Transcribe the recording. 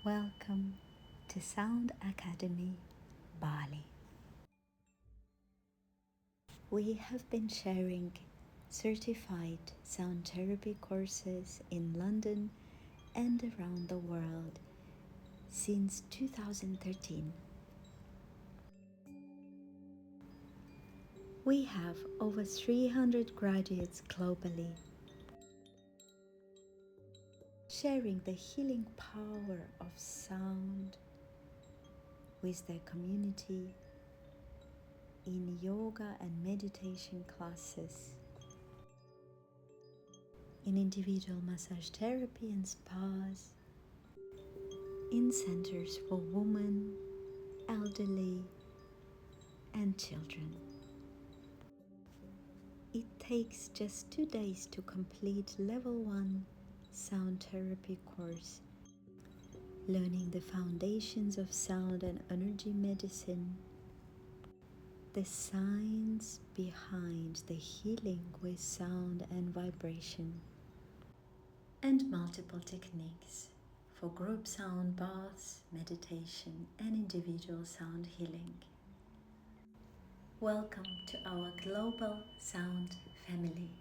Welcome to Sound Academy, Bali. We have been sharing certified sound therapy courses in London and around the world since 2013. We have over 300 graduates globally, sharing the healing power of sound with their community in yoga and meditation classes, in individual massage therapy and spas, in centers for women, elderly, and children. It takes just 2 days to complete Level 1 sound therapy course, learning the foundations of sound and energy medicine, the science behind the healing with sound and vibration, and multiple techniques for group sound baths, meditation, and individual sound healing. Welcome to our global sound family.